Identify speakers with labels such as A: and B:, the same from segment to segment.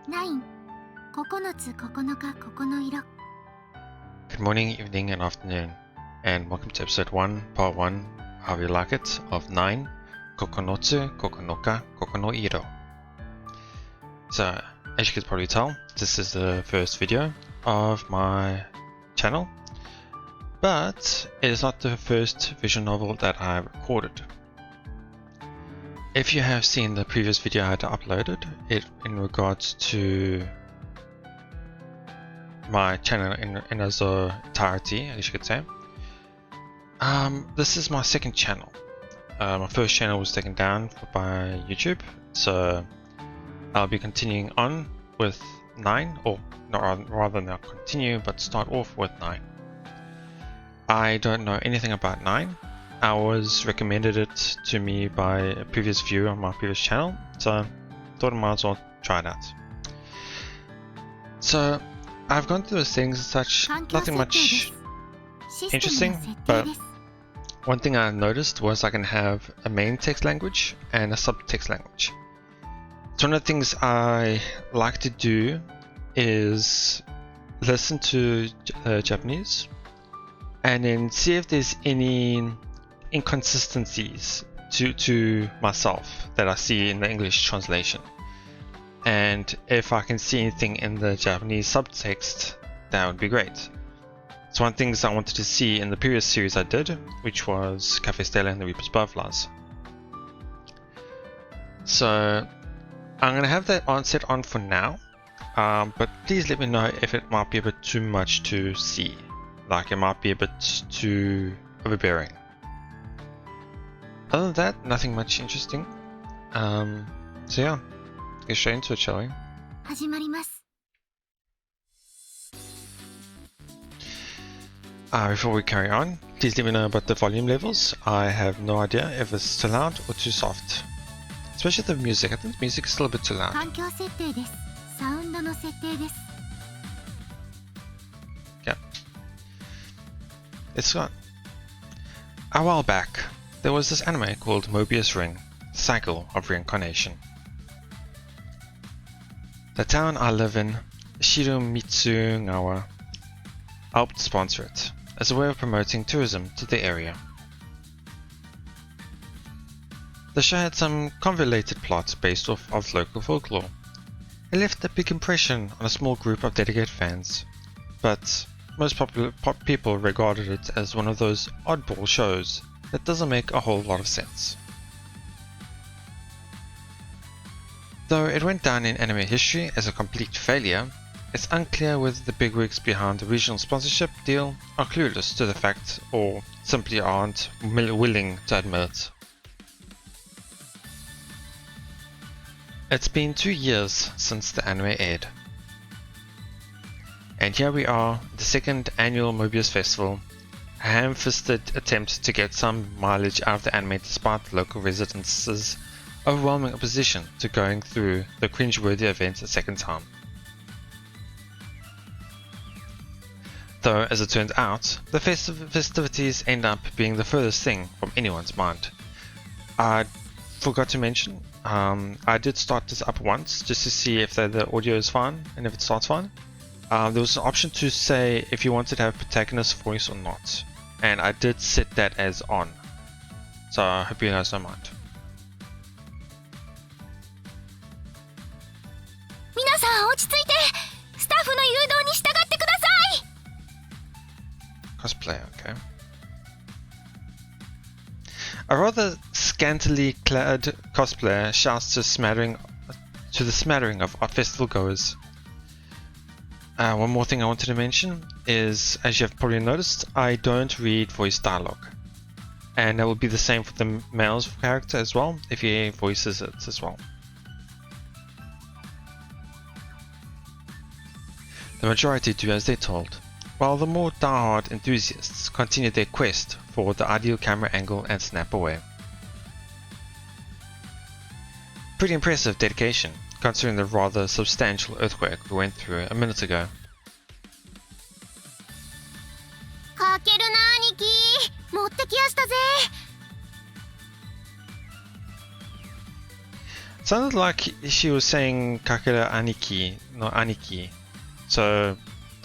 A: 9、9つ9日ここの色。
B: Good morning, evening, and afternoon, and welcome to episode 1, part 1, how you like it, of 9, 9つ9日ここのいろ. So, as you could probably tell, this is the first video of my channel, but it is not the first visual novel that I have recorded. If you have seen the previous video I had uploaded, it in regards to my channel in its entirety, as you could say. This is my second channel. My first channel was taken down by YouTube, so I'll be continuing on with 9, or rather not continue, but start off with 9. I don't know anything about 9. I was recommended it to me by a previous viewer on my previous channel, so thought I might as well try it out. So I've gone through the settings and such, nothing much interesting, but one thing I noticed was I can have a main text language and a subtext language. So one of the things I like to do is listen to Japanese and then see if there's any inconsistencies to myself that I see in the English translation. And if I can see anything in the Japanese subtext, that would be great. So one of the things I wanted to see in the previous series I did, which was Cafe Stella and the Reaper's Butterflies. So I'm going to have that set on for now, but please let me know if it might be a bit too much to see. Like it might be a bit too overbearing. Other than that, nothing much interesting. So yeah. Get straight into it, shall we?
A: 始まります。
B: Before we carry on, please let me know about the volume levels. I have no idea if it's too loud or too soft. Especially the music. I think the music is still a bit too loud.
A: 環境設定です。サウンドの設定です。
B: Yeah. It's gone. A while back, there was this anime called Mobius Ring, Cycle of Reincarnation. The town I live in, Shiromitsugawa, helped sponsor it as a way of promoting tourism to the area. The show had some convoluted plots based off of local folklore. It left a big impression on a small group of dedicated fans, but most people regarded it as one of those oddball shows that doesn't make a whole lot of sense. Though it went down in anime history as a complete failure, it's unclear whether the bigwigs behind the regional sponsorship deal are clueless to the fact or simply aren't willing to admit it. It's been 2 years since the anime aired. And here we are, the second annual Mobius Festival, a ham-fisted attempt to get some mileage out of the anime despite the local residents' overwhelming opposition to going through the cringeworthy event a second time. Though, as it turns out, the festivities end up being the furthest thing from anyone's mind. I forgot to mention, I did start this up once just to see if the audio is fine and if it starts fine. There was an option to say if you wanted to have protagonist voice or not, and I did set that as on, so I hope you guys don't mind.
A: 皆さん落ち着いて、スタッフの誘導に従ってください。
B: Cosplay, okay. A rather scantily clad cosplayer shouts to the smattering of art festival goers. One more thing I wanted to mention is, as you have probably noticed, I don't read voice dialogue. And that will be the same for the male's character as well, if he voices it as well. The majority do as they're told, while the more die-hard enthusiasts continue their quest for the ideal camera angle and snap away. Pretty impressive dedication, considering the rather substantial earthquake we went through a minute ago.
A: かけるな兄貴、持ってきやしたぜ。
B: sounded like she was saying Kakera Aniki, not Aniki. So,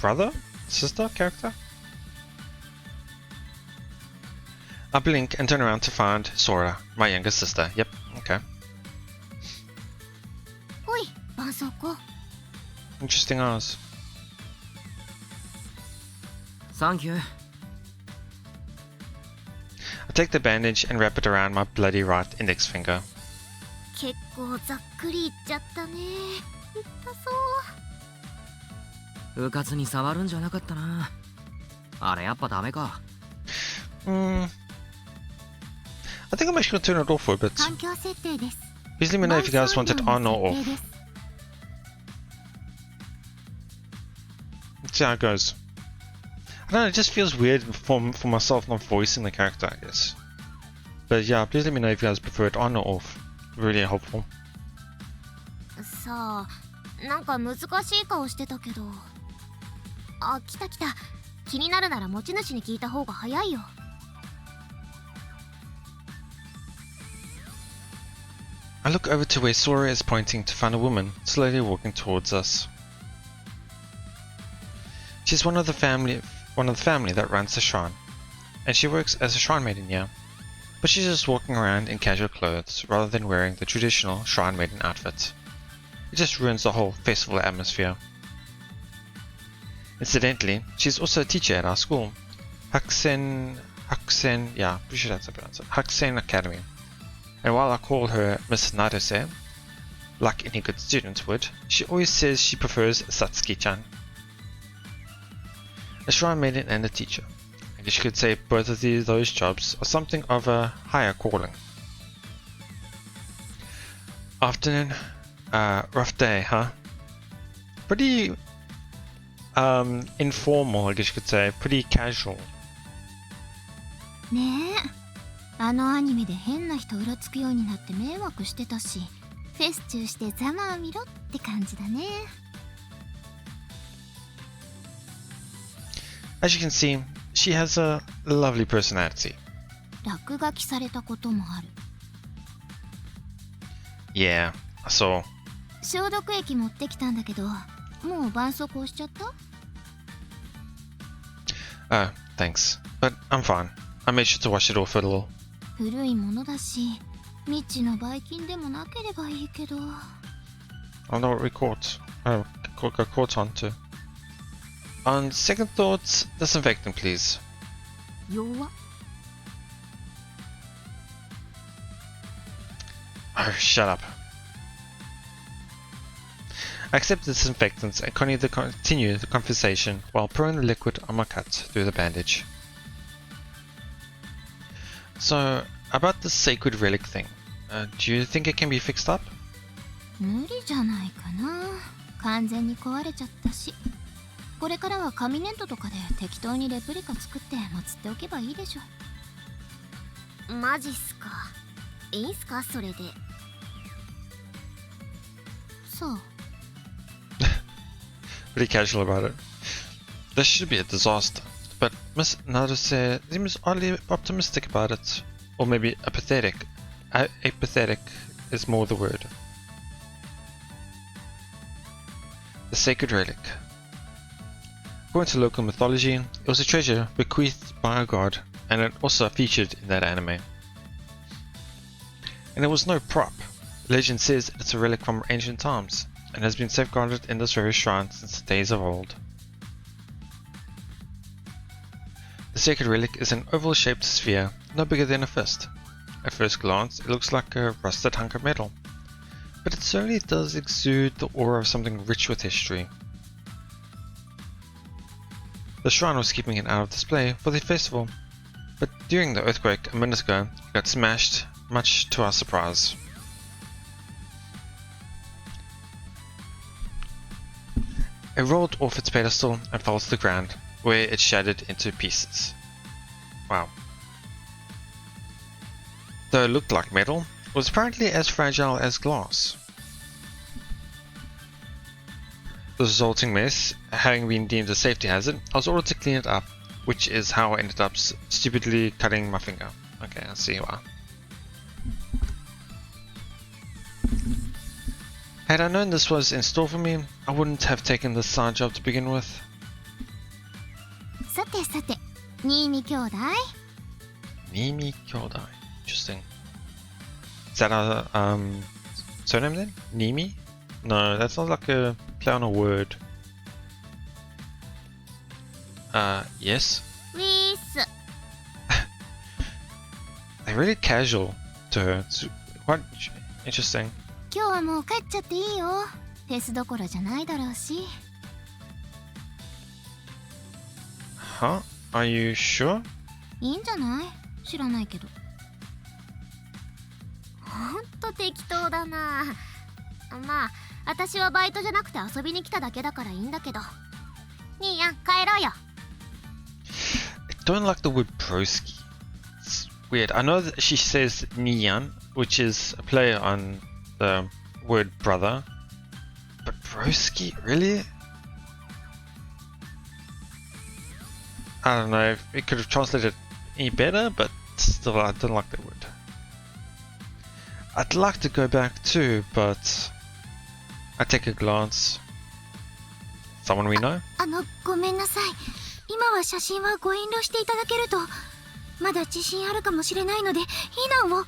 B: brother? Sister character? I blink and turn around to find Sora, my younger sister. Yep, okay.
A: ほい、絆創膏。
B: Interesting eyes.
C: Thank you.
B: I take the bandage and wrap it around my bloody right index finger.
A: 結構ざっくりいっちゃったね。痛そう。
C: うかつに触るんじゃなかったな。あれやっぱダメか。
B: I think I'm actually gonna turn it off for a bit.
A: 環境設定です。
B: Please let me know if you guys want it on or off.
A: 設定です。
B: Let's see how it goes. I don't know, it just feels weird for myself not voicing the character, I guess. But yeah, please let me know if you guys prefer it on or off. Really helpful.
A: さあ、なんか難しい顔してたけど。あ、来た来た。気になるなら持ち主に聞いた方が早いよ。
B: I look over to where Sora is pointing to find a woman slowly walking towards us. She's one of the family that runs the shrine, and she works as a shrine maiden here. But she's just walking around in casual clothes rather than wearing the traditional shrine maiden outfit. It just ruins the whole festival atmosphere. Incidentally, she's also a teacher at our school, Hakusen Academy. And while I call her Miss Naruse, like any good student would, she always says she prefers Satsuki-chan. A shrine maiden and a teacher. I guess you could say both of those jobs are something of a higher calling. Afternoon. Rough day, huh? Pretty informal, I guess you could say. Pretty casual.
A: ねえ、あのアニメで変な人うろつくようになって迷惑してたし、フェス中してざまあみろって感じだね。
B: As you can see, she has a lovely personality.
A: 落書きされたこともある。
B: Yeah, I saw.
A: 消毒液持ってきたんだけど、もう絆創膏しちゃった？
B: Oh, thanks. But I'm fine. I made sure to wash it off a little.
A: 古いものだし、未知のばい菌でもなければいいけど。
B: I don't know what we caught. Oh, got caught on too. On second thoughts, disinfectant, please.
A: 弱っ。
B: Oh, shut up. I accept the disinfectants and continue the conversation while pouring the liquid on my cut through the bandage. So, about the sacred relic thing, do you think it can be fixed up?
A: 無理じゃないかな。完全に壊れちゃったし。これからは紙粘土とかで適当にレプリカ作って祀っておけばいいでしょ。マジっすか。いいんすか、それで。そう。
B: Pretty casual about it. This should be a disaster, but Miss Naruse seems oddly optimistic about it. Or maybe apathetic. Apathetic is more the word. The sacred relic. According to local mythology, it was a treasure bequeathed by a god, and it also featured in that anime. And it was no prop. Legend says it's a relic from ancient times, and has been safeguarded in this very shrine since the days of old. The sacred relic is an oval-shaped sphere, no bigger than a fist. At first glance, it looks like a rusted hunk of metal, but it certainly does exude the aura of something rich with history. The shrine was keeping it out of display for the festival, but during the earthquake a minute ago, it got smashed, much to our surprise. It rolled off its pedestal and fell to the ground, where it shattered into pieces. Wow. Though it looked like metal, it was apparently as fragile as glass. The resulting mess, having been deemed a safety hazard, I was ordered to clean it up, which is how I ended up stupidly cutting my finger. Okay, I see why. Had I known this was in store for me, I wouldn't have taken this side job to begin with.
A: さてさて、新見兄弟。
B: Nimi Kyodai. Interesting. Is that our surname then? Nimi? No, that sounds like a play on a word. Yes.
A: ウィース。
B: They're really casual to her. It's quite interesting.
A: 今日はもう帰っちゃっていいよ。フェスどころじゃないだろうし。
B: Huh? Are you sure?
A: いいんじゃない？知らないけど。ほんと適当だな。まあ、私はバイトじゃなくて遊びに来ただけだからいいんだけど。兄やん、帰ろうよ。
B: I don't like the word broski. It's weird. I know that she says Niyan, which is a play on the word brother. But broski? Really? I don't know. It could have translated any better, but still, I don't like that word. I'd like to go back too, but I take a glance. Someone we know?
A: ごめんなさい。今は写真はご遠慮していただけると、まだ地震あるかもしれないので、避難を。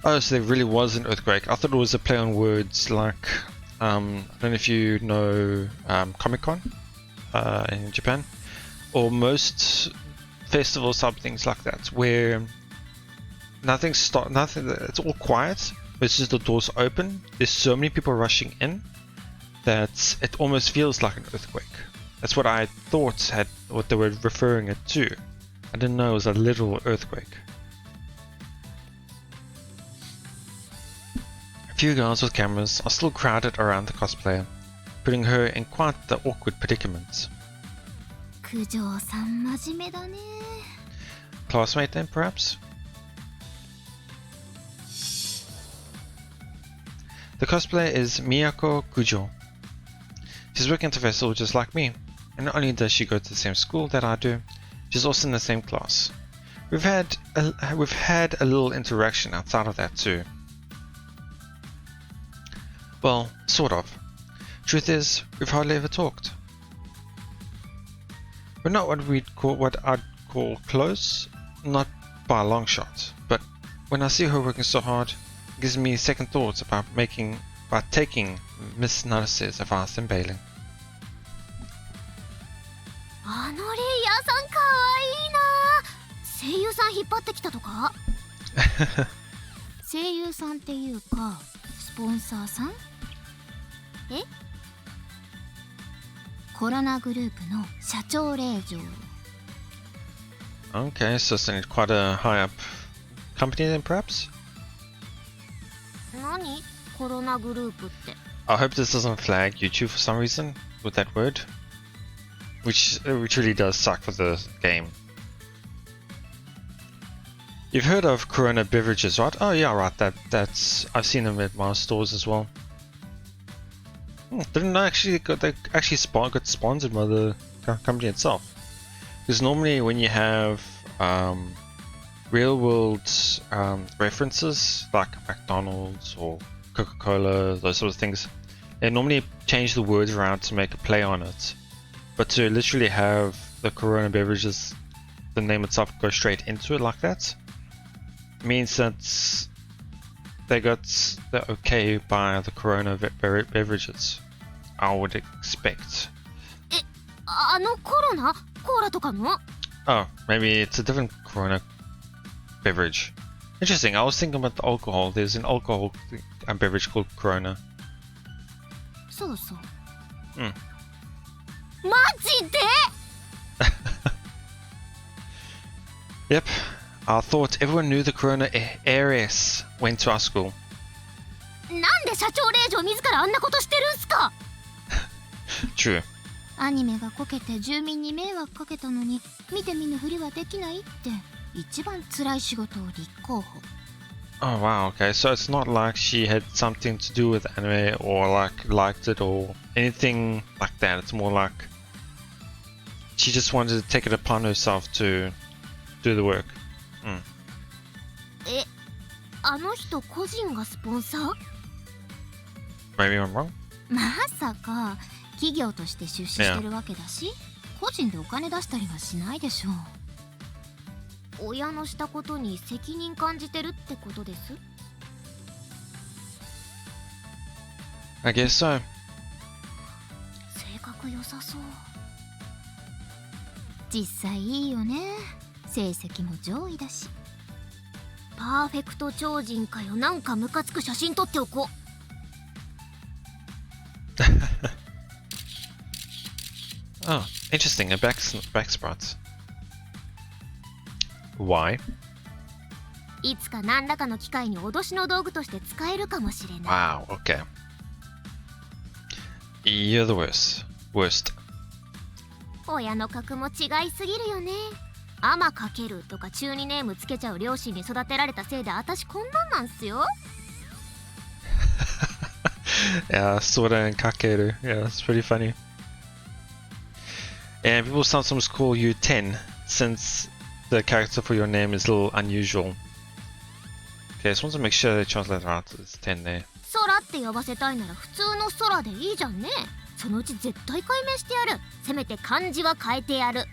B: Oh, so there really was an earthquake. I thought it was a play on words like, I don't know if you know Comic-Con in Japan, or most festivals, type things like that, where nothing, it's all quiet, but it's just the doors open. There's so many people rushing in that it almost feels like an earthquake. That's what I thought what they were referring it to. I didn't know it was a literal earthquake. A few girls with cameras are still crowded around the cosplayer, putting her in quite the awkward predicament.
A: 九条さん真面目だね。
B: Classmate then, perhaps? The cosplayer is Miyako Kujo. She's working at the festival just like me, and not only does she go to the same school that I do, she's also in the same class. We've had a little interaction outside of that too. Well, sort of. Truth is, we've hardly ever talked. We're not what I'd call close, not by a long shot, but when I see her working so hard, it gives me second thoughts about taking Miss Narcisse's advice in bailing.
A: あのレイヤーさんかわいいな。声優さん引っ張ってきたとか？声優さんっていうか、スポンサーさん？え？コロナグループの社長令嬢。
B: Okay, so it's in quite a high up company then, perhaps?
A: 何？コロナグループって。
B: I hope this doesn't flag YouTube for some reason with that word, which really does suck for the game. You've heard of Corona beverages, right? Oh yeah, right. That's I've seen them at my stores as well. Didn't I actually got sponsored by the company itself? Because normally when you have real world references like McDonald's or Coca-Cola, those sort of things, they normally change the words around to make a play on it. But to literally have the Corona beverages, the name itself, go straight into it like that, means that they got the okay by the Corona beverages, I would expect.
A: あのコロナ？コーラとかの？
B: Oh, maybe it's a different Corona beverage. Interesting, I was thinking about the alcohol. There's an alcohol beverage called Corona.
A: そうそう。
B: うん。
A: マジで？
B: Yep, I thought everyone knew the Corona heiress went to our school.
A: なんで社長令嬢自らあんなことしてるんすか？
B: True.
A: アニメがこけて住民に迷惑かけたのに見て見ぬふりはできないって一番辛い仕事を立候補。
B: Oh wow, okay, so it's not like she had something to do with anime or liked it or anything like that. It's more like she just wanted to take it upon herself to do the work.
A: え、あの人個人がスポンサー？
B: Maybe I'm wrong?
A: まさか企業として出資してるわけだし、個人でお金出したりはしないでしょう。親のしたことに責任感じてるってことです？
B: I guess so.
A: 性格良さそう。実際いいよね。成績も上位だし。パーフェクト超人かよ。なんかムカつく写真撮っておこう。
B: Oh, interesting. A back spot. Why?
A: いつか何らかの機会に脅しの道具として使えるかもしれない。
B: Wow, okay. You're the worst.
A: 親の格も違いすぎるよね。アマかけるとか中二ネームつけちゃう両親に育てられたせいで私こんなんなんすよ。
B: Yeah, Sora and Kakeru. Yeah, that's pretty funny. And people sometimes call you 10 since the character for your name is a little unusual. Okay, I just want to make sure they translate it out as 10 there.
A: 空って呼ばせたいなら普通の空でいいじゃんね。そのうち絶対解明してやる。せめて漢字は変えてやる。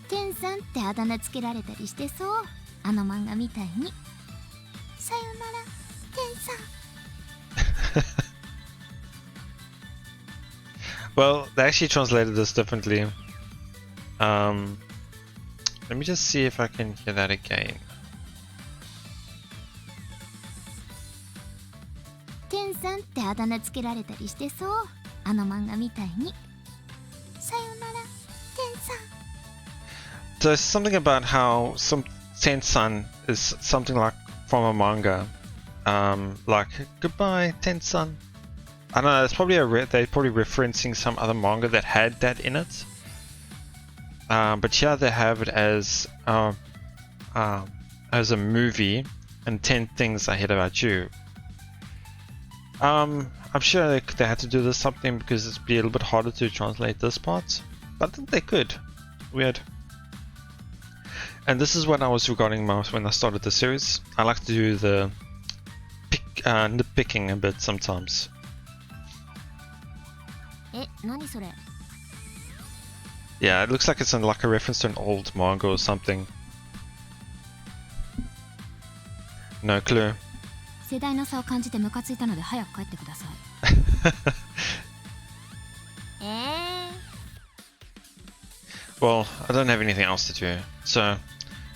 A: 天さんってあだ名つけられたりしてそう。あの漫画みたいに。さよなら天さん。
B: Well, they actually translated this differently. Let me just see if I can hear that again.
A: 天さんってあだ名つけられたりしてそう。あの漫画みたいに。さよなら天さん。
B: There's something about how some Ten-san is something like from a manga. Like goodbye Ten-san. I don't know, it's probably they're probably referencing some other manga that had that in it. But here they have it as a movie and 10 things I hate about you. I'm sure they had to do this something because it'd be a little bit harder to translate this part, but I think they could. Weird. And this is what I was regarding most when I started the series. I like to do the nitpicking a bit sometimes.
A: え、何それ?
B: Yeah, it looks like it's like a reference to an old manga or something. No clue.
A: 世代の差を感じてムカついたので早く帰ってください。
B: Well, I don't have anything else to do, so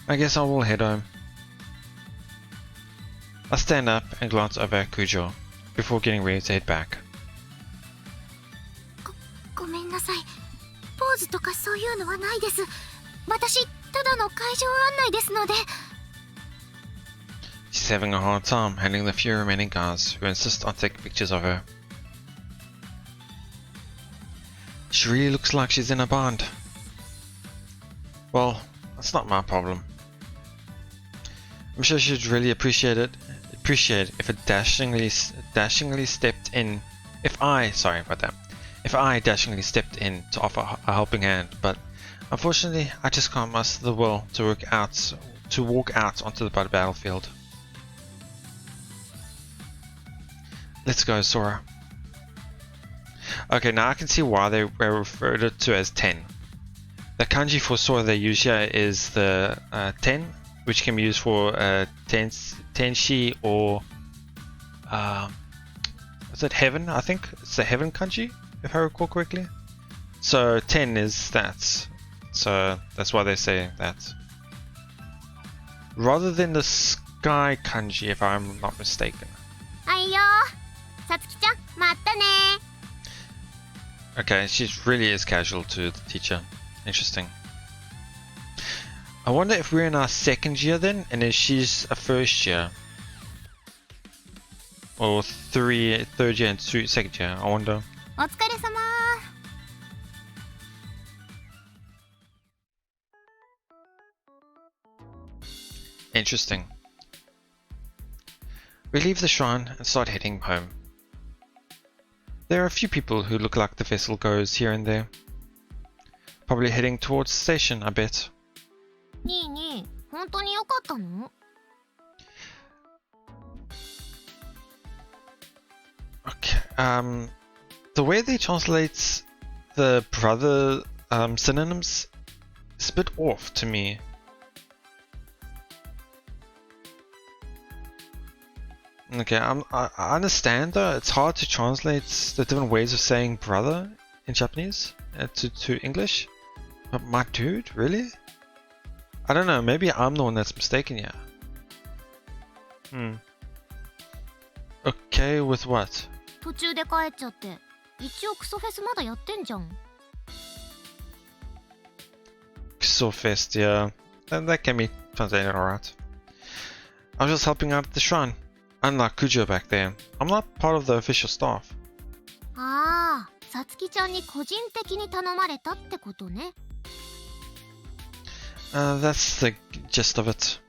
B: I guess I will head home. I stand up and glance over at Kujo before getting ready to head back.
A: ごめんなさい。ポーズとかそういうのはないです。私、ただの会場案内ですので。
B: She's having a hard time handling the few remaining guards who insist on taking pictures of her. She really looks like she's in a bind. Well, that's not my problem. I'm sure she'd really appreciate if it dashingly stepped in. If I dashingly stepped in to offer a helping hand, but unfortunately, I just can't muster the will to walk out onto the battlefield. Let's go, Sora. Okay, now I can see why they were referred to as 10. The kanji for Sora they use here is the 10, which can be used for tenshi or is it heaven? I think it's the heaven kanji, if I recall correctly. So 10 is that. So that's why they say that. Rather than the sky kanji, if I'm not mistaken. Okay, she really is casual to the teacher. Interesting. I wonder if we're in our second year then, and if she's a first year. Or third year and second year, I wonder.
A: お疲れ様。
B: Interesting. We leave the shrine and start heading home. There are a few people who look like the vessel goes here and there. Probably heading towards the station, I bet.
A: にいにい、本当に良かったの？
B: the way they translate the brother synonyms is a bit off to me. Okay, I understand though, it's hard to translate the different ways of saying brother in Japanese to English. But my dude, really? I don't know, maybe I'm the one that's mistaken here. Okay, with what?
A: 途中で帰っちゃって。一応クソフェスまだやってんじゃん。
B: Xorfest, yeah. That can be translated alright. I was just helping out at the shrine. Unlike Kujo back there, I'm not part of the official staff.
A: ああ、さつきちゃんに個人的に頼まれたってことね。
B: That's the gist of it.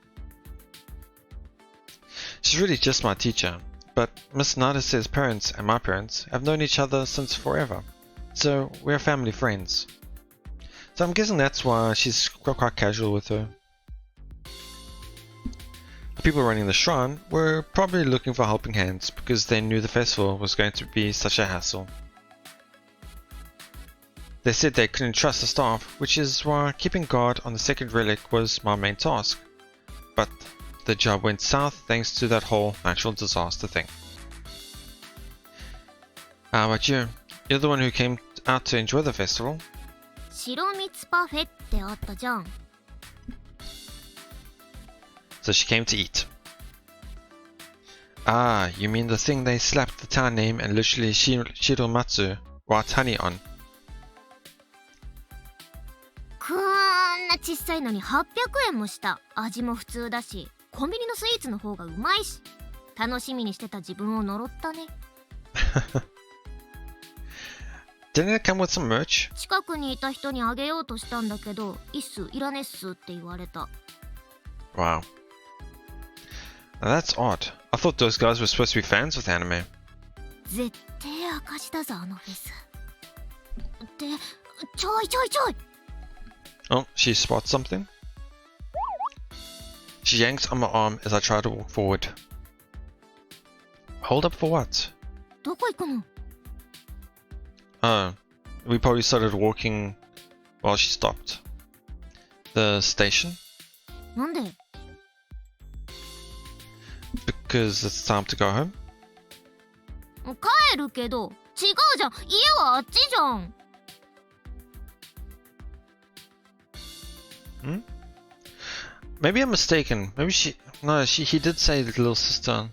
B: She's really just my teacher, but Miss Narcisse's parents and my parents have known each other since forever, so we're family friends. So I'm guessing that's why she's quite casual with her. The people running the shrine were probably looking for helping hands because they knew the festival was going to be such a hassle. They said they couldn't trust the staff, which is why keeping guard on the second relic was my main task. But the job went south thanks to that whole natural disaster thing. How about you? You're the one who came out to enjoy the festival.
A: 白蜜パフェってあったじゃん。
B: So she came to eat. Ah, you mean the thing they slapped the town name and literally Shiromatsu, white honey on.
A: こんな小さいのに800円もした。味も普通だし、コンビニのスイーツの方がうまいし、楽しみにしてた自分を呪ったね。
B: Didn't it come with some merch?
A: 近くにいた人にあげようとしたんだけど、いっす、いらねっすって言われた。
B: Wow. Now that's odd. I thought those guys were supposed to be fans with anime.
A: 絶対赤字だぞあのフェス。ってちょいちょいちょい。
B: Oh, she spots something. She yanks on my arm as I try to walk forward. Hold up for what?
A: どこ行くの？
B: Oh, we probably started walking while she stopped. The station?
A: なんで？
B: Because it's time to go home.
A: 帰るけど、違うじゃん。家はあっちじゃん。
B: Maybe I'm mistaken. Maybe he did say the little sister.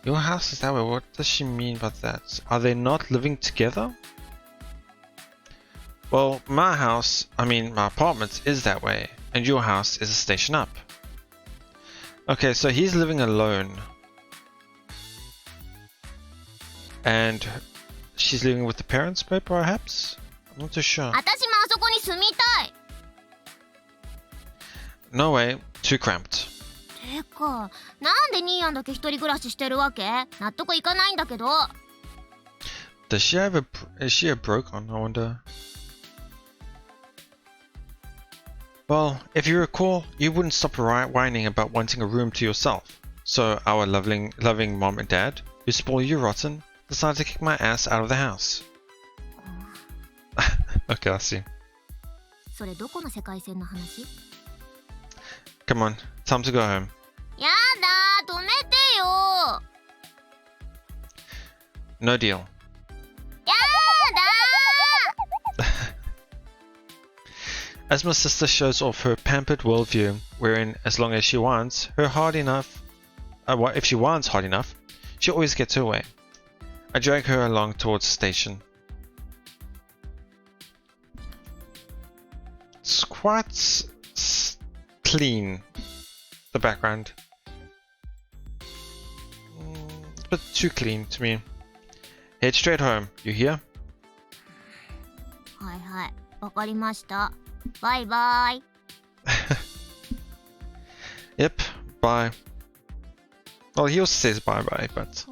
B: Your house is that way. What does she mean by that? Are they not living together? Well, my apartment is that way, and your house is a station up. Okay, so he's living alone. And she's living with the parents, perhaps? I'm not too sure.
A: 私もあそこに住みたい。
B: No way, too cramped.
A: てか、なんでニーヤンだけ一人暮らししてるわけ？納得いかないんだけど。
B: Is she a broke on, I wonder? Well, if you recall, you wouldn't stop whining about wanting a room to yourself. So our loving mom and dad, who spoil you rotten, decided to kick my ass out of the house. Okay, I see.
A: それどこの世界線の話？
B: Come on, time to go home.
A: やだ、止めてよ。
B: No deal.
A: やだ。
B: As my sister shows off her pampered worldview, wherein as long as she whines hard enough, if she whines hard enough, she always gets her way. I drag her along towards the station. It's quite clean, the background. It's a bit too clean to me. Head straight home, you hear?
A: はいはい、わかりました。バイバイ。
B: Yep, bye. Well, he also says bye bye, but...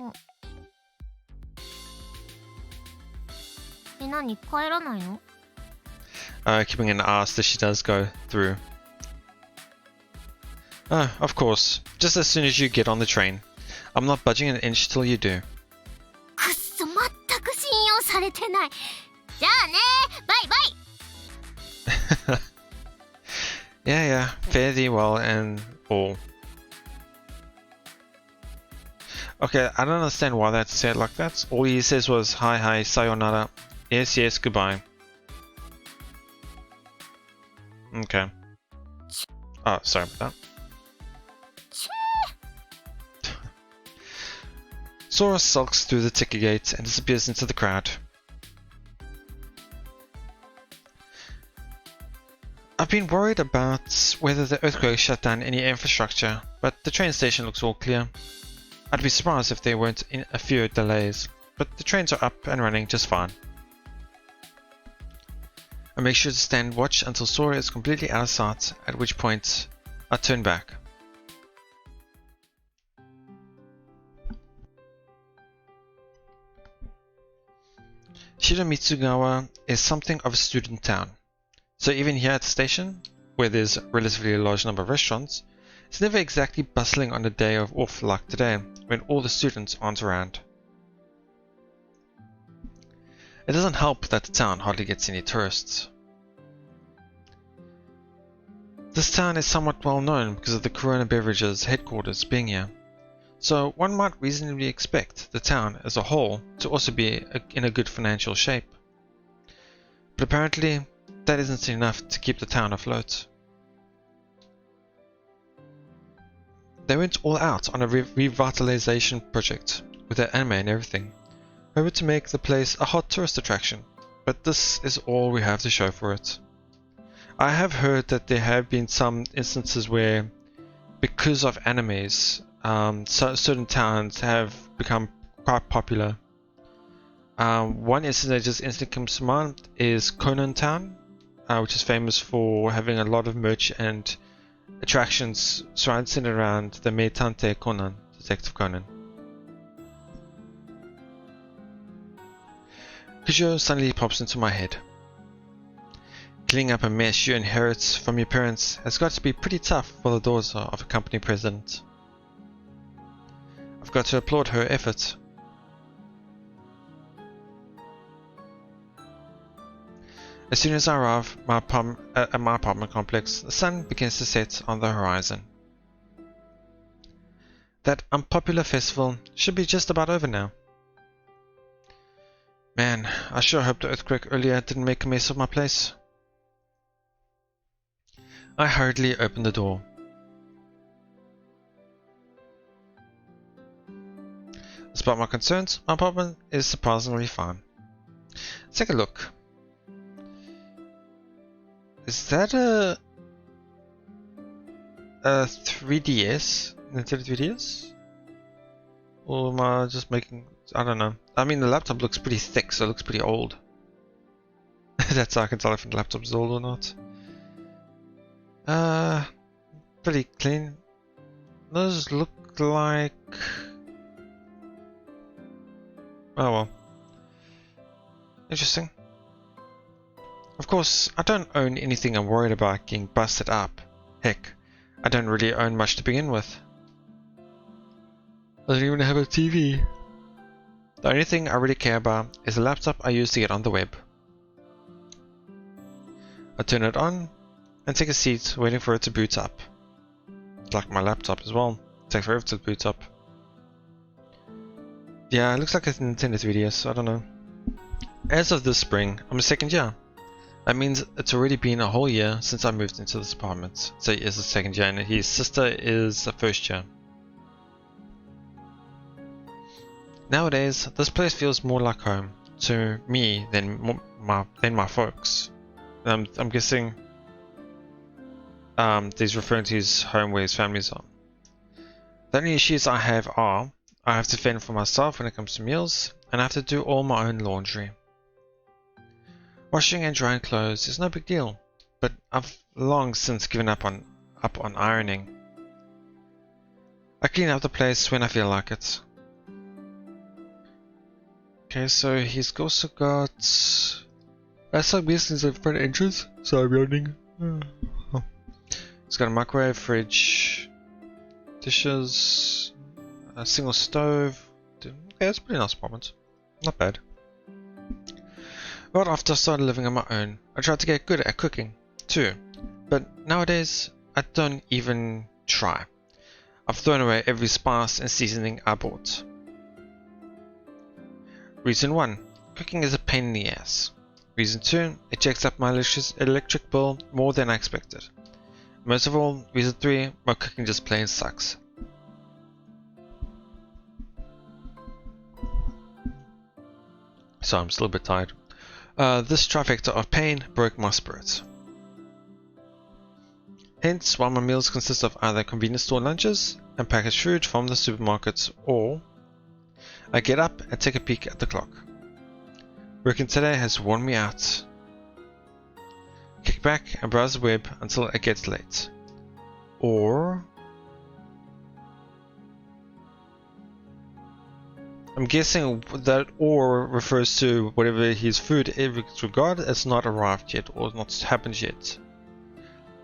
A: 何、帰らないの？
B: Keeping an ass that she does go through. Of course, just as soon as you get on the train. I'm not budging an inch till you do.
A: くっそ、全く信用されてない。じゃあね、バイバイ。
B: Yeah, fare thee well and all. Okay, I don't understand why that's said like that. All he says was hi hi, sayonara, yes yes, goodbye. Okay. Oh, sorry about that. Sora sulks through the ticker gate and disappears into the crowd. I've been worried about whether the earthquake shut down any infrastructure, but the train station looks all clear. I'd be surprised if there weren't a few delays, but the trains are up and running just fine. I make sure to stand watch until Sora is completely out of sight, at which point I turn back. Shiromitsugawa is something of a student town, so even here at the station, where there's a relatively large number of restaurants, it's never exactly bustling on a day of off like today, when all the students aren't around. It doesn't help that the town hardly gets any tourists. This town is somewhat well known because of the Corona Beverages headquarters being here, so one might reasonably expect the town as a whole to also be in a good financial shape. But apparently, that isn't enough to keep the town afloat. They went all out on a revitalization project with their anime and everything, hoping to make the place a hot tourist attraction, but this is all we have to show for it. I have heard that there have been some instances where, because of animes, certain towns have become quite popular. One instance that just instantly comes to mind is Conan Town, which is famous for having a lot of merch and attractions centered around the Meitante Conan, Detective Conan. Kujo suddenly pops into my head. Cleaning up a mess you inherit from your parents has got to be pretty tough for the daughter of a company president. I've got to applaud her effort. As soon as I arrive at my apartment complex, the sun begins to set on the horizon. That unpopular festival should be just about over now. Man, I sure hope the earthquake earlier didn't make a mess of my place. I hurriedly open the door. Despite my concerns, my apartment is surprisingly fine. Let's take a look. Is that a 3DS? Nintendo 3DS? Or am I just making... I don't know. I mean, the laptop looks pretty thick, so it looks pretty old. That's how I can tell if the laptop is old or not. Pretty clean. Those look like... Oh well. Interesting. Of course, I don't own anything I'm worried about getting busted up. Heck, I don't really own much to begin with. I don't even have a TV. The only thing I really care about is the laptop I use to get on the web. I turn it on and take a seat waiting for it to boot up. It's like my laptop as well. It takes forever to boot up. Yeah, it looks like a Nintendo 3DS, I don't know. As of this spring, I'm a second year. That means it's already been a whole year since I moved into this apartment. So he is a second year and his sister is a first year. Nowadays, this place feels more like home to me than my folks. I'm guessing he's referring to his home where his families are. The only issues I have are I have to fend for myself when it comes to meals, and I have to do all my own laundry. Washing and drying clothes is no big deal, but I've long since given up on ironing. I clean up the place when I feel like it. Okay, so he's also got... That's like basically the front entrance. Sorry, running. He's got a microwave, fridge, dishes, a single stove. Okay, it's a pretty nice apartment. Not bad. Right after I started living on my own, I tried to get good at cooking too, but nowadays I don't even try. I've thrown away every spice and seasoning I bought. Reason 1. Cooking is a pain in the ass. Reason 2. It jacks up my electric bill more than I expected. Most of all, reason 3. My cooking just plain sucks. So I'm still a bit tired. This trifecta of pain broke my spirit. Hence, while my meals consist of either convenience store lunches and packaged food from the supermarkets, or I get up and take a peek at the clock. Working today has worn me out. Kick back and browse the web until it gets late. Or I'm guessing that or refers to whatever his food is regarded as not arrived yet or not happened yet.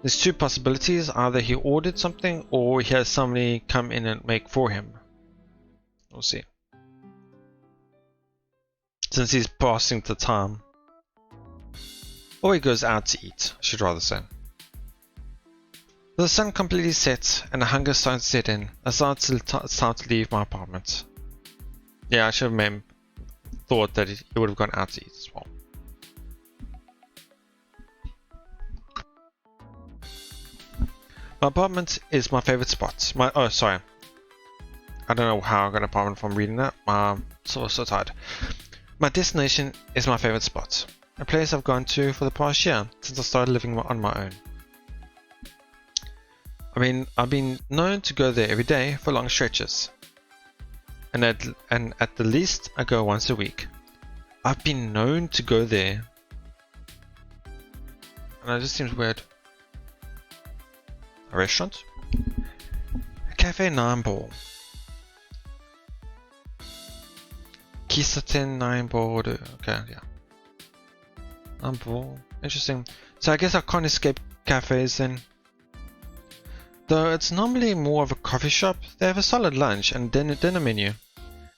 B: There's two possibilities, either he ordered something or he has somebody come in and make for him. We'll see. Since he's passing the time. Or he goes out to eat, I should rather say. The sun completely set and the hunger started to set in. I started it's time to leave my apartment. Yeah, I should have thought that he would have gone out to eat as well. My apartment is my favorite spot. Oh, sorry. I don't know how I got an apartment from reading that. I'm so tired. My destination is my favorite spot. A place I've gone to for the past year since I started living on my own. I mean, I've been known to go there every day for long stretches. And at the least, I go once a week. I've been known to go there. And that just seems weird. A restaurant? A Cafe 9 Ball. Kisaten 9 Ball. Okay, yeah. 9 Ball. Interesting. So I guess I can't escape cafes then. Though it's normally more of a coffee shop, they have a solid lunch and dinner menu.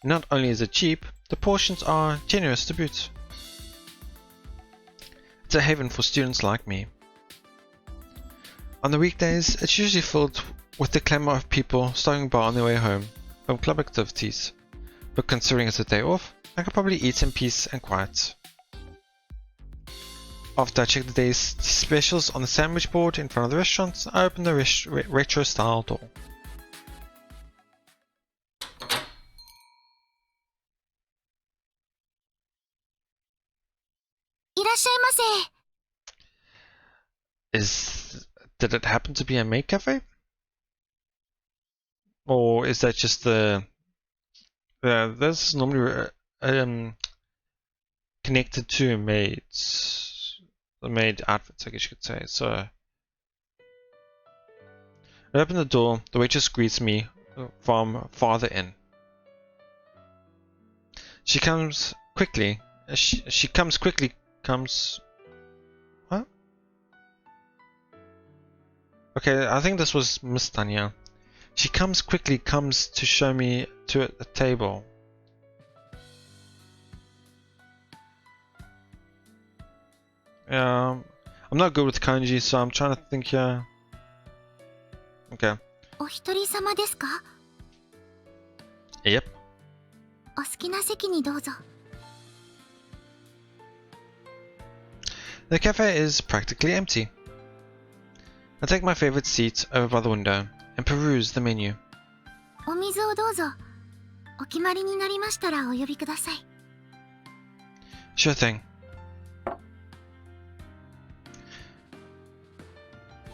B: Not only is it cheap, the portions are generous to boot. It's a haven for students like me. On the weekdays, it's usually filled with the clamour of people stopping by on their way home from club activities. But considering it's a day off, I could probably eat in peace and quiet. After I check the day's specials on the sandwich board in front of the restaurant, I open the retro style door. Did it happen to be a maid cafe? Or is that just the... this is normally connected to maids. The maid outfits, I guess you could say. So I open the door, the waitress greets me from farther in. She comes quickly. What? Okay, I think this was Miss Tanya. She comes to show me to a table. I'm not good with kanji, so I'm trying to think here. Okay. Yep. The cafe is practically empty. I take my favorite seat over by the window and peruse the menu. Sure thing.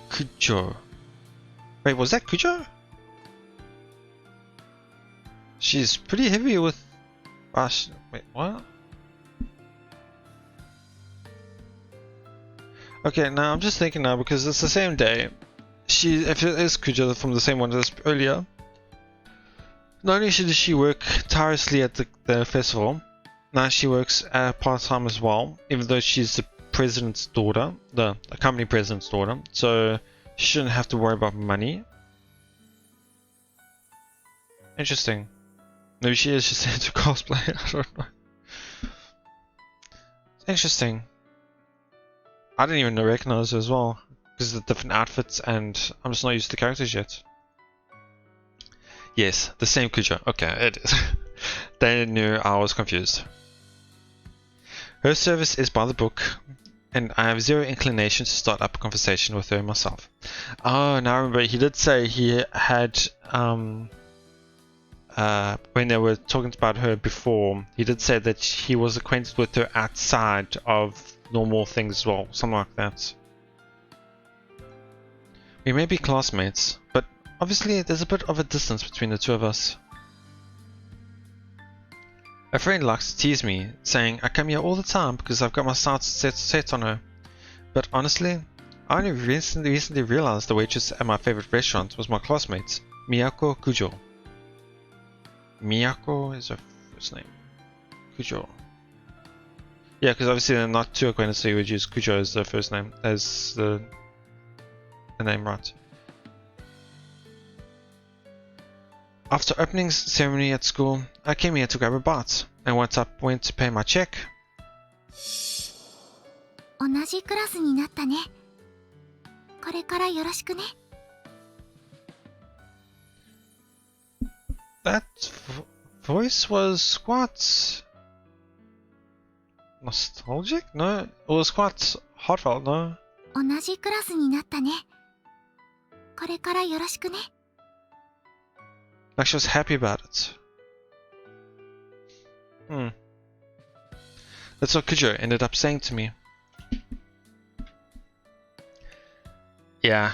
B: Kujo. Wait, was that Kujo? She's pretty heavy with... wait, what? Okay, now I'm just thinking now because it's the same day. If it is Kujo from the same one as earlier, not only does she work tirelessly at the festival, now she works part-time as well, even though she's the president's daughter, the company president's daughter, so she shouldn't have to worry about money. Interesting. Maybe she is just into cosplay, I don't know. Interesting. I didn't even recognize her as well, because of the different outfits and I'm just not used to the characters yet. Yes, the same Kujo. Okay, it is. They knew I was confused. Her service is by the book, and I have zero inclination to start up a conversation with her myself. Oh, now I remember, he did say he had, when they were talking about her before, he did say that he was acquainted with her outside of normal things as well, something like that. We may be classmates, but obviously there's a bit of a distance between the two of us. A friend likes to tease me, saying I come here all the time because I've got my sights set on her. But honestly, I only recently realized the waitress at my favorite restaurant was my classmate, Miyako Kujo. Miyako is her first name. Kujo. Yeah, because obviously they're not too acquainted, so you would use Kujo as the first name, as the name right. After opening ceremony at school, I came here to grab a bite, and once I went to pay my check.
A: 同じクラスになったね。これからよろしくね。
B: That voice was quite nostalgic? No, it was quite heartfelt, no?
A: 同じクラスになったね。これからよろしくね。
B: Like she was happy about it. That's what Kujo ended up saying to me. Yeah,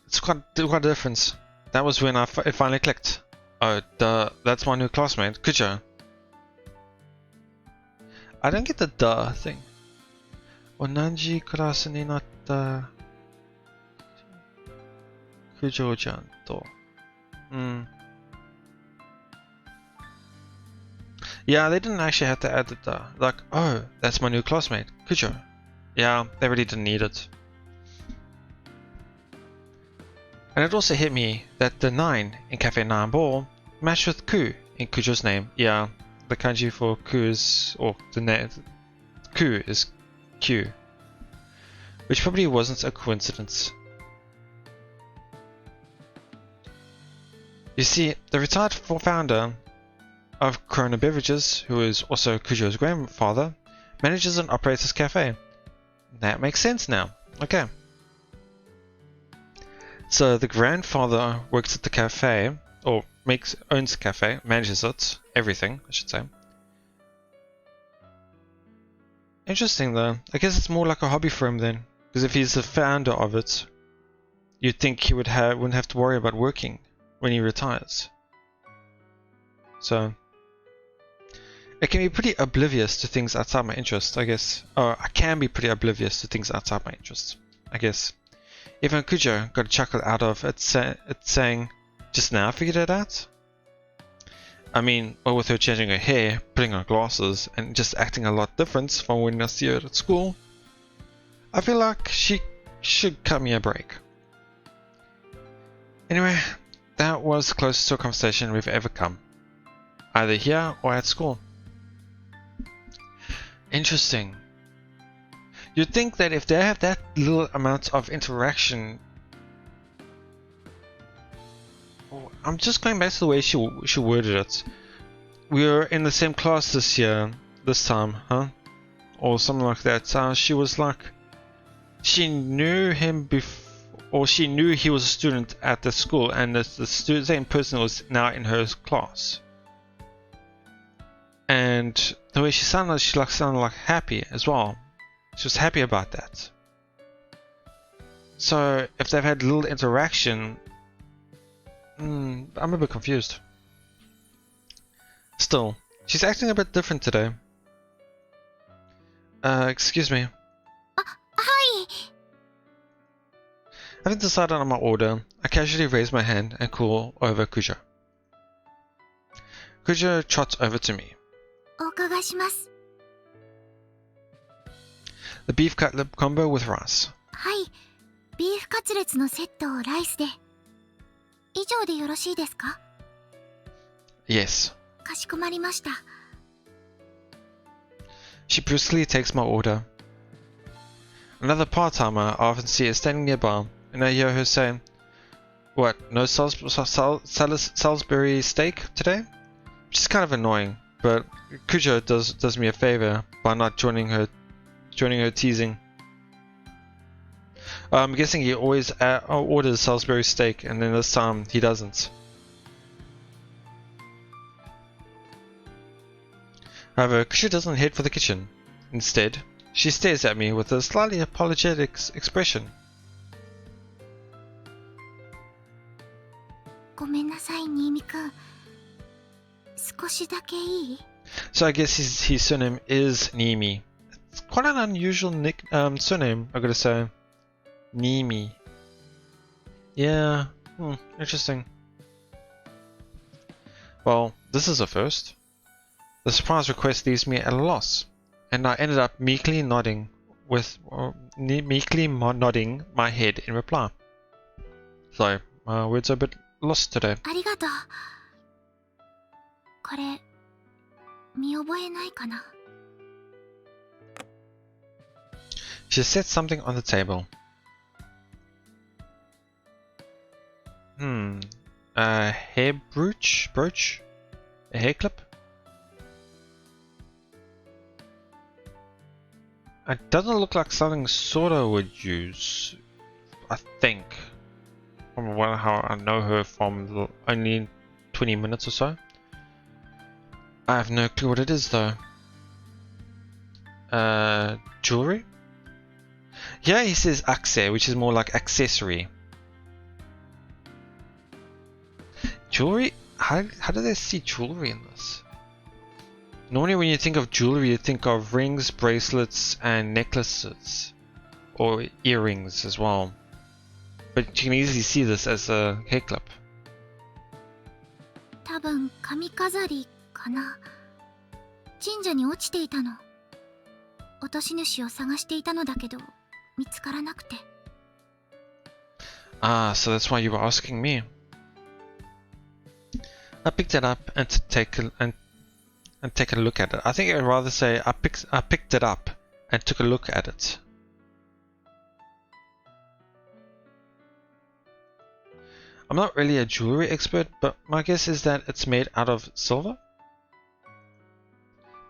B: it's quite a difference. That was when it finally clicked. Oh, duh, that's my new classmate, Kujo. I don't get the duh thing. Onanji class ni natta Kujo-chan to. Yeah, they didn't actually have to add the duh. Like, oh, that's my new classmate, Kujo. Yeah, they really didn't need it. And it also hit me that the 9 in Cafe 9 Ball matched with Ku in Kujo's name. Yeah, the kanji for Ku is, or the name Ku is Q, which probably wasn't a coincidence. You see, the retired founder of Corona Beverages, who is also Kujo's grandfather, manages and operates his cafe. That makes sense now. Okay. So the grandfather works at the cafe, or owns the cafe, manages it, everything, I should say. Interesting though. I guess it's more like a hobby for him then, because if he's the founder of it, you'd think he wouldn't have to worry about working when he retires. So it can be pretty oblivious to things outside my interest, I guess. Or I can be pretty oblivious to things outside my interest, I guess. Even Kujo got a chuckle out of it, saying, just now I figured it out? I mean, well, with her changing her hair, putting on glasses, and just acting a lot different from when I see her at school, I feel like she should cut me a break. Anyway, that was the closest to a conversation we've ever come. Either here or at school. Interesting. You'd think that if they have that little amount of interaction... I'm just going back to the way she worded it. We were in the same class this time, huh? Or something like that. She was like... She knew him before... Or she knew he was a student at the school, and the same person was now in her class. And the way she sounded, she sounded like happy as well. She was happy about that. So if they've had little interaction, I'm a bit confused. Still, she's acting a bit different today. Excuse me.
A: Hi.
B: Having decided on my order, I casually raise my hand and call over Kujo. Kujo trots over to me.
A: お伺いします。
B: The beef cutlet combo with rice.
A: はい、ビーフカツレツのセットをライスで。以上でよろしいですか?
B: Yes.
A: かしこまりました。
B: She brusquely takes my order. Another part-timer I often see is standing nearby, and I hear her say, "What, no Salisbury steak today?" Which is kind of annoying, but Kujo does me a favor by not joining her teasing. I'm guessing he always orders Salisbury steak, and then this time he doesn't. However, Kujo doesn't head for the kitchen. Instead, she stares at me with a slightly apologetic expression.
A: ごめんなさい、新見くん。少しだけいい？
B: So I guess his surname is Nimi. It's quite an unusual surname, I gotta say. Nimi. Yeah, interesting. Well, this is a first. The surprise request leaves me at a loss, and I ended up meekly nodding my head in reply. So, my words are a bit lost today.
A: ありがとう。これ、見覚えないかな？
B: She set something on the table. A hair brooch? A hair clip? It doesn't look like something Sora would use, I think. From how I know her from only 20 minutes or so. I have no clue what it is though. Jewelry? Yeah, he says axe, which is more like accessory. Jewelry? How do they see jewelry in this? Normally when you think of jewelry, you think of rings, bracelets, and necklaces. Or earrings as well. But you can easily see this as a hair clip.
A: 多分髪飾りかな。神社に落ちていたの。落とし主を探していたのだけど、見つからなくて。
B: Ah, so that's why you were asking me. I picked it up and take a look at it. I think I'd rather say I picked it up and took a look at it. I'm not really a jewelry expert, but my guess is that it's made out of silver.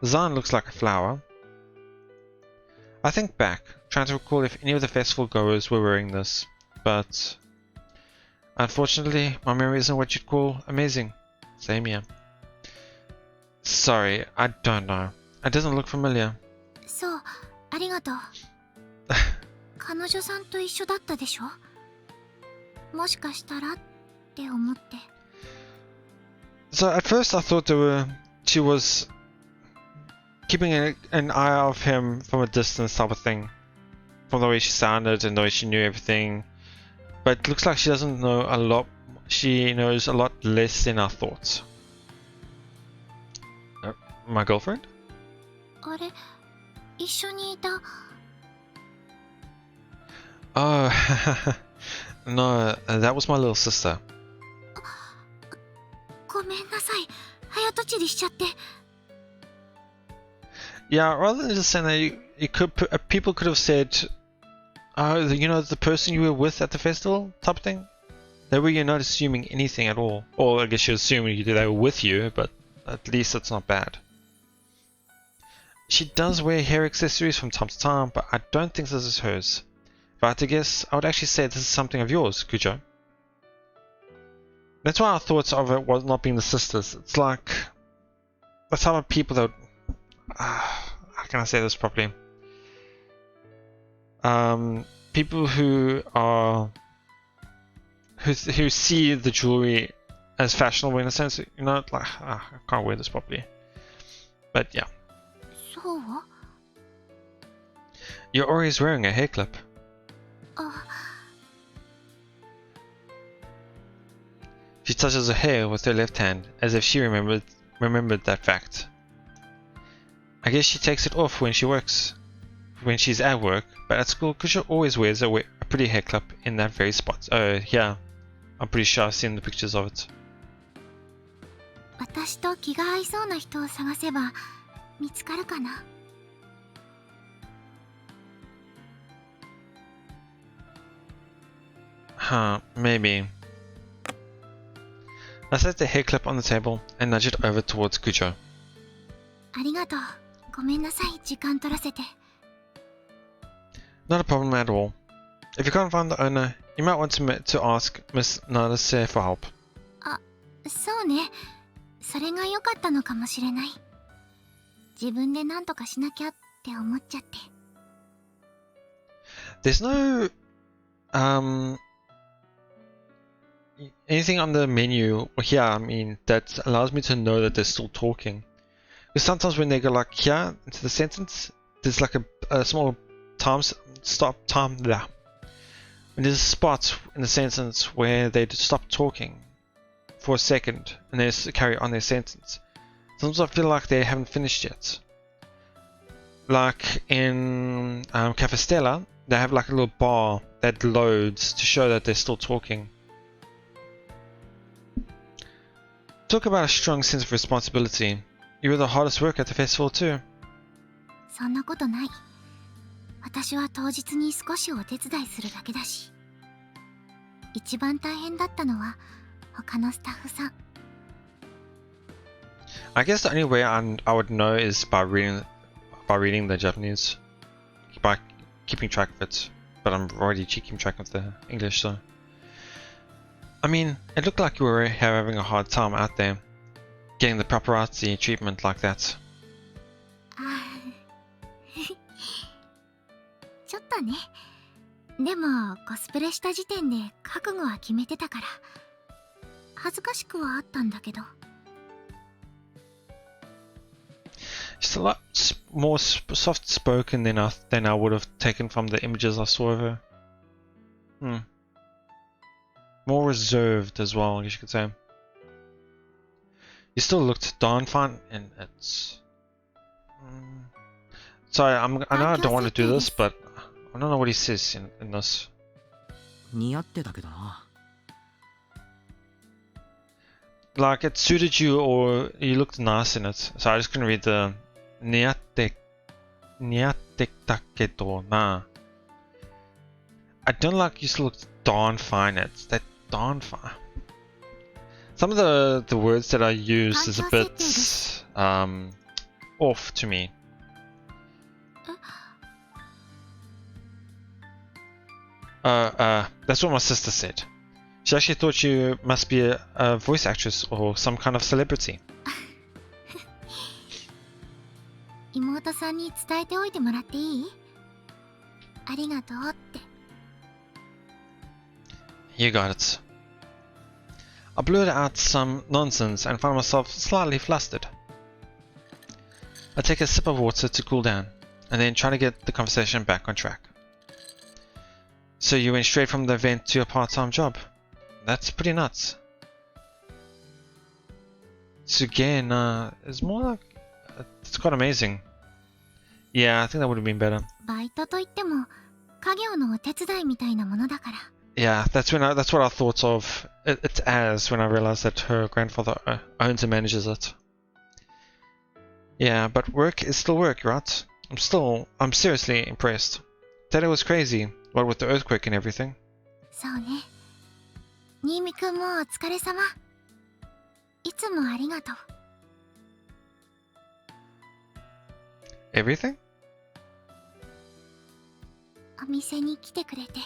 B: The design looks like a flower. I think back, trying to recall if any of the festival goers were wearing this, but unfortunately my memory isn't what you'd call amazing. Same here. Sorry, I don't know. It doesn't look familiar.
A: そう、ありがとう。彼女さんと一緒だったでしょ？もしかしたらって思って。
B: So at first I thought she was keeping an eye of him from a distance type of thing. From the way she sounded and the way she knew everything. But it looks like she doesn't know a lot. She knows a lot less than I thought. My girlfriend?
A: あれ、一緒にいた。
B: Oh, no, that was my little sister.
A: ごめんなさい。早とちりしちゃって。
B: Yeah, rather than just saying that, people could have said, "Oh, you know, the person you were with at the festival," type of thing. That way you're not assuming anything at all. Or I guess you're assuming they were with you, but at least it's not bad. She does wear hair accessories from time to time, but I don't think this is hers. If I had to guess, I would actually say this is something of yours, Kujo. That's why I thought of it was not being the sisters. It's like the type of people that how can I say this properly? People who are who see the jewelry as fashionable in a sense, you know, like I can't wear this properly. But yeah.
A: そう？
B: You're always wearing a hair clip.
A: あ、
B: She touches her hair with her left hand, as if she remembered that fact. I guess she takes it off when when she's at work, but at school Kujo always wears a pretty hair clip in that very spot. Oh yeah, I'm pretty sure I've seen the pictures of it.
A: 私と気が合いそうな人を探せば見つかるかな。
B: Maybe. I set the hair clip on the table and nudge it over towards Kujo.
A: ありがとう。ごめんなさい、時間取らせて。
B: Not a problem at all. If you can't find the owner, you might want to ask Miss Nadase for help.
A: あ、そうね。それが良かったのかもしれない。自分で何とかしなきゃって思っちゃって。
B: There's no anything on the menu here, I mean, that allows me to know that they're still talking. Because sometimes when they go like here into the sentence, there's like a small time there. When there's a spot in the sentence where they stop talking for a second and they carry on their sentence. Sometimes I feel like they haven't finished yet. Like in Cafe Stella, they have like a little bar that loads to show that they're still talking. Talk about a strong sense of responsibility. You were the hardest worker at the festival too.
A: そんなことない。私は当日に少しお手伝いするだけだし。一番大変だったのは他のスタッフさん。
B: I guess the only way I would know is by reading the Japanese, by keeping track of it. But I'm already keeping track of the English, so. I mean, it looked like you were having a hard time out there, getting the paparazzi treatment like that.
A: ちょっとね。でもコスプレした時点で覚悟は決めてたから、恥ずかしくはあったんだけど。
B: She's a lot more soft-spoken than I would have taken from the images I saw of her. More reserved as well, I guess you could say. You still looked darn fine in it. Sorry, I know I don't want to do this, but I don't know what he says in this.
C: 似合ってたけどな。
B: Like, it suited you or you looked nice in it. So I'm just gonna read the 似合ってたけどな. I don't like you still looked darn fine in it. That darn fine. Some of the words that I used is a bit off to me. That's what my sister said. She actually thought you must be a voice actress or some kind of celebrity.
A: 妹さんに伝えておいてもらっていい？ありがとうって。
B: You got it. I blurted out some nonsense and found myself slightly flustered. I take a sip of water to cool down, and then try to get the conversation back on track. So you went straight from the event to your part-time job. That's pretty nuts. Sugen is more like... it's quite amazing. Yeah, I think that would have been better.
A: バイトといっても家業のお手伝いみたいなものだから。
B: Yeah, that's what I thought of it as when I realized that her grandfather owns and manages it. Yeah, but work is still work, right? I'm seriously impressed. That it was crazy, what with the earthquake and everything.
A: そうね。新見くんもお疲れ様。いつもありがとう。
B: Everything?
A: お店に来てくれて。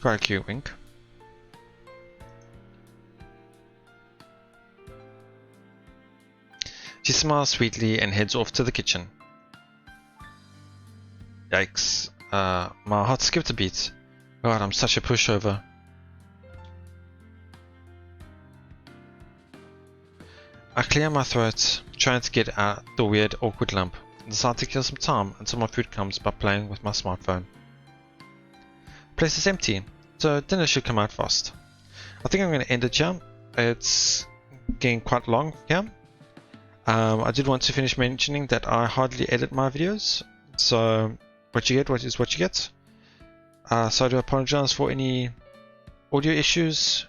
B: Quite a cute wink. She smiles sweetly and heads off to the kitchen. Yikes. My heart skipped a beat. God, I'm such a pushover. I clear my throat, trying to get out the weird, awkward lump, and decide to kill some time until my food comes by playing with my smartphone. Place is empty, so dinner should come out fast. I think I'm going to end it here. It's getting quite long here. I did want to finish mentioning that I hardly edit my videos, so what you get is what you get. So I do apologize for any audio issues.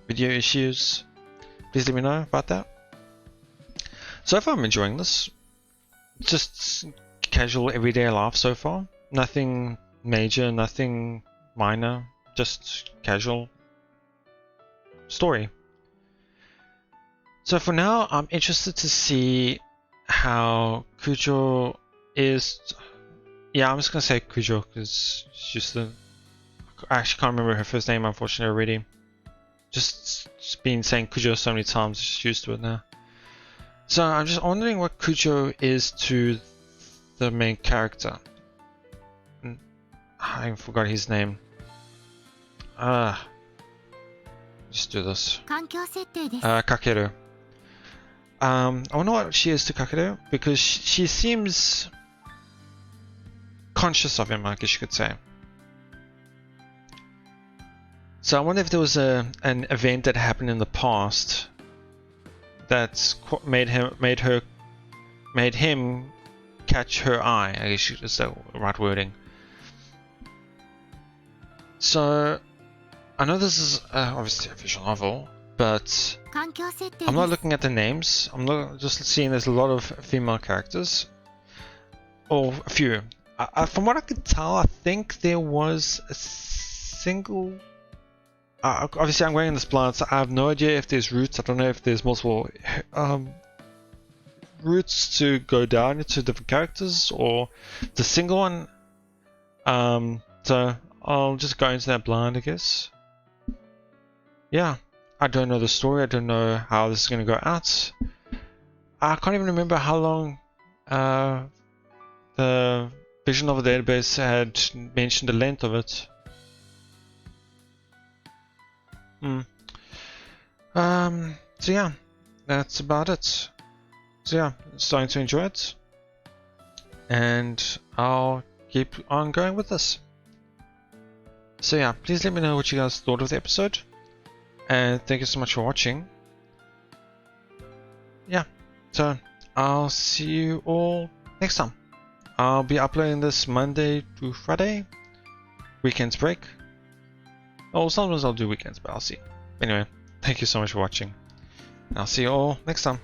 B: video issues, please let me know about that. So far I'm enjoying this. Just casual everyday life so far. Nothing major, nothing minor, just casual story. So for now, I'm interested to see how Kujo is. Yeah, I'm just gonna say Kujo because she's the. I actually can't remember her first name, unfortunately, already. Just been saying Kujo so many times, just used to it now. So I'm just wondering what Kujo is to the main character. I forgot his name. Just do this. Kakeru. I wonder what she is to Kakeru because she seems conscious of him, I guess you could say. So I wonder if there was an event that happened in the past that made him catch her eye. I guess is the right wording. So I know this is obviously a visual novel, but I'm not looking at the names. I'm not just seeing there's a lot of female characters, or a few. From what I could tell, I think there was a single. Obviously, I'm going in this blind, so I have no idea if there's routes. I don't know if there's multiple routes to go down into different characters, or the single one. So I'll just go into that blind, I guess. Yeah, I don't know the story. I don't know how this is going to go out. I can't even remember how long the Vision Novel Database had mentioned the length of it. So yeah, that's about it. So yeah, starting to enjoy it, and I'll keep on going with this. So yeah, please let me know what you guys thought of the episode, and thank you so much for watching. Yeah, so I'll see you all next time. I'll be uploading this Monday to Friday, weekends break. Oh, sometimes I'll do weekends, but I'll see. Anyway, thank you so much for watching. I'll see you all next time.